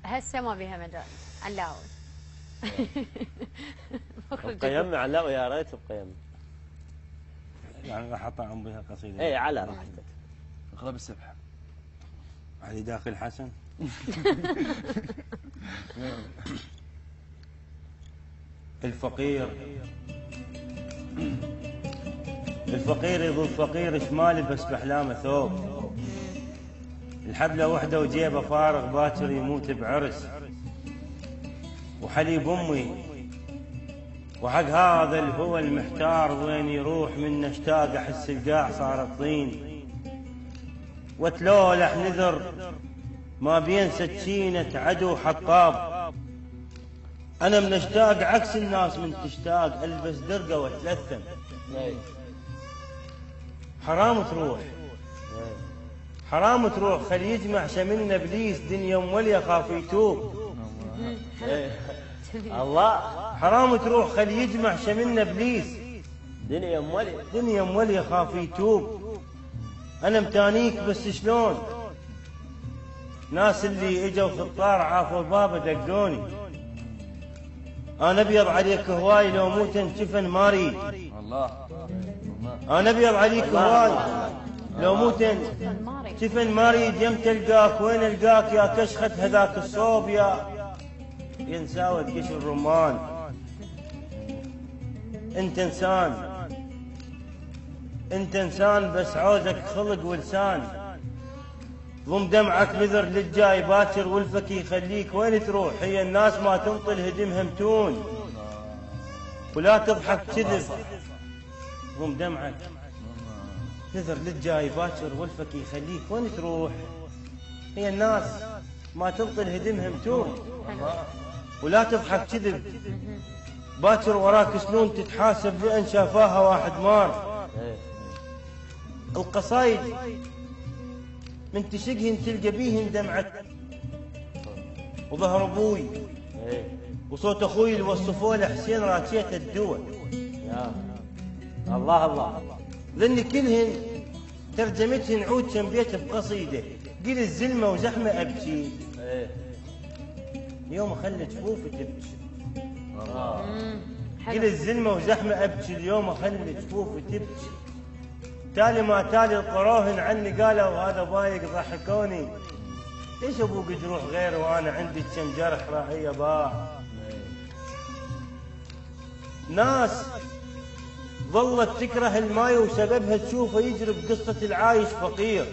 هسه ما بيها مجال علاوي. ابقى يمي علاوي يا ريت ابقى يمي. يعني راح اطعم بها قصيده. اي على راحتك. اقرب السبحه. علي داخل حسن. الفقير يظل فقير شمالي بس باحلامه ثوب. الحبله وحده وجيبه فارغ باكر يموت بعرس. وحليب امي وحق هذا الهوى المحتار وين يروح من اشتاق احس القاع صارت طين. وتلولح نذر ما بين سكينة عدو حطاب. انا من اشتاق عكس الناس من تشتاق البس درقه واتلثم. حرام تروح حرام تروح خل يجمع شملنا ابليس دنيا موليه خاف يتوب. الله حرام تروح خل يجمع شملنا ابليس دنيا موليه خاف يتوب. انا متانيك بس شلون ناس اللي اجوا خطار عافوا بابا دقوني. انا ابيض عليك هواي لو موت انجفن ما اريد. الله انا ابيض عليك هواي لو موت انجفن ما اريد. يم تلقاك وين القاك يا كشخة هذاك الصوب يا ينساوت قشر الرمان. انت انسان بس عوزك خلق ولسان. ضم دمعك بذر للجاي باكر ولفك يخليك وين تروح. هي الناس ما تنطل هدمها متون ولا تضحك كذب. ضم دمعك بذر للجاي باكر ولفك يخليك وين تروح. هي الناس ما تنطل هدمها متون ولا تضحك كذب. باكر وراك سنون تتحاسب لأن شافاها واحد مار. القصايد من تشقهن تلقى بيهن دمعة وظهر ابوي وصوت اخوي اللي وصفوه لحسين راكية الدول. يا الله الله لان كلهن ترجمتهن عود كم بيت بقصيده. قيل الزلمه وزحمه ابكي اليوم اخلي جفوفي تبكي. قيل الزلمه وزحمه ابكي اليوم اخلي جفوفي تبكي. تالي ما تالي القروهن عني قالوا هذا بايق ضحكوني. ليش ابوك جروح غير وانا عندي كم جرح راهي باع. ناس ظلت تكره الماي وسببها تشوفه يجري بقصة العايش فقير.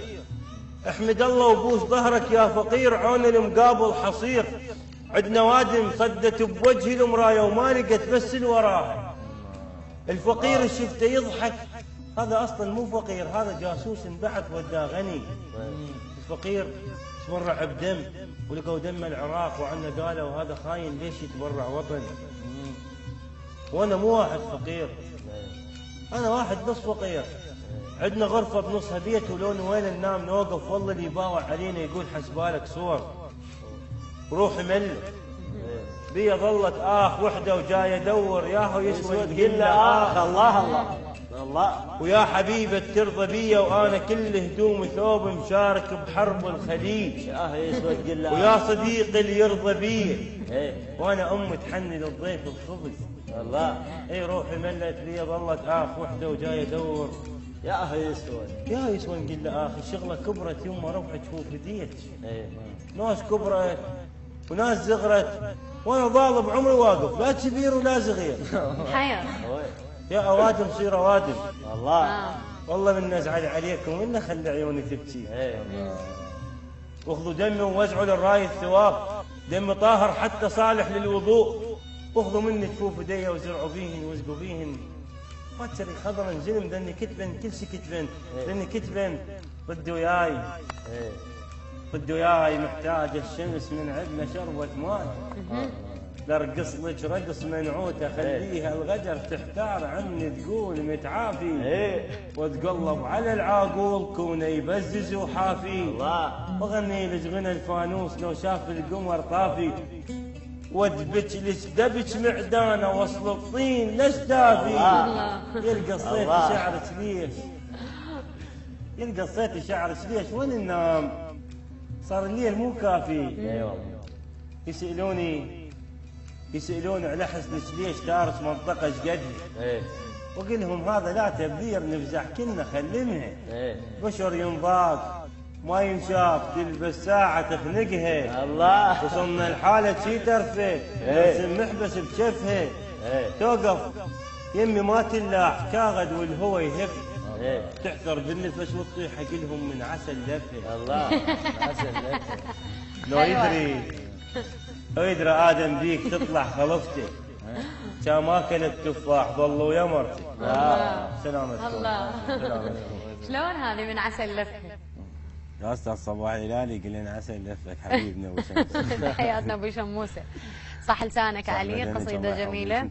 احمد الله وبوس ظهرك يا فقير عون المقابل حصير. عندنا وادم صدت بوجه المرايه وما لقت بس الوراها. الفقير شفته يضحك هذا اصلا مو فقير هذا جاسوس انبعث وداه غني. الفقير تبرع بدم ولقوا دم العراق وعنا قالوا هذا خاين ليش يتبرع وطن. وانا مو واحد فقير انا واحد نص فقير. عندنا غرفه بنصها بيت ولون وين ننام نوقف والله اللي يباوع علينا يقول حسبالك صور وروح مل. بي ظلت وحده وجاي ادور ياهو يسوى تقول له الله الله الله. ويا حبيبة ترضى بيا وانا كل هدوم ثوب مشارك بحرب الخليج. ويا صديقي اللي يرضى بيا وانا ام تحني للضيف الخبز. الله اي روحي ملت بيا ظلت وحده وجاي ادور يا يسوى نقول له اخي الشغله كبرت يما روحي تشوف هديت. ناس كبرت وناس زغرت وانا ظالم عمري واقف لا كبير ولا صغير. حير يا اوادم صير اوادم. الله والله من نزعل عليكم وإن خلي عيوني تبكي. واخذوا دمي ووزعوا للراي الثواب. دم طاهر حتى صالح للوضوء. واخذوا مني جفوف يدي وزرعوا بيهن وزقوا بيهن. ما تشري خضرا زلم لاني كتبن كل شيء كتبن لاني كتبن ضد وياي محتاج الشمس من عندنا شربة ماء. لارقص لك رقص منعوته خليها الغدر تحتار عني تقول متعافي. وتقلب على العاقول كونه يبزز وحافي. واغني لك غنى الفانوس لو شاف القمر طافي. ودبك لك دبك معدانه وصل الطين ليش دافي. يلقى الصيف شعرك ليش يلقى الصيف شعرك ليش وين ننام صار الليل مو كافي. يسألوني على حسنك ليش تارس منطقة شقدها. ايه وقل لهم هذا لا تبذير نفزح كنا خلمها. ايه بشر ينضاق ما ينشاف تلبس ساعة تخنقها. الله. وصلنا الحالة شي ترفه ترسم محبس بشفها. ايه توقف يمي ما تلاح كاغد والهوى يهف. ايه تحفر بالنفس وتطيح اقلهم من عسل لفه. الله عسل لك. لو يدري ادم بيك تطلع خلفته كان ما اكلت تفاح ظلوا يمرتي. سلامتكم. الله. سلامتكم. شلون هذه من عسل لفه؟ يا استاذ صباح الهلالي قل لنا عسل لفك حبيبنا ابو شمس. حياتنا ابو شموسه. صح لسانك علي، قصيده جميله.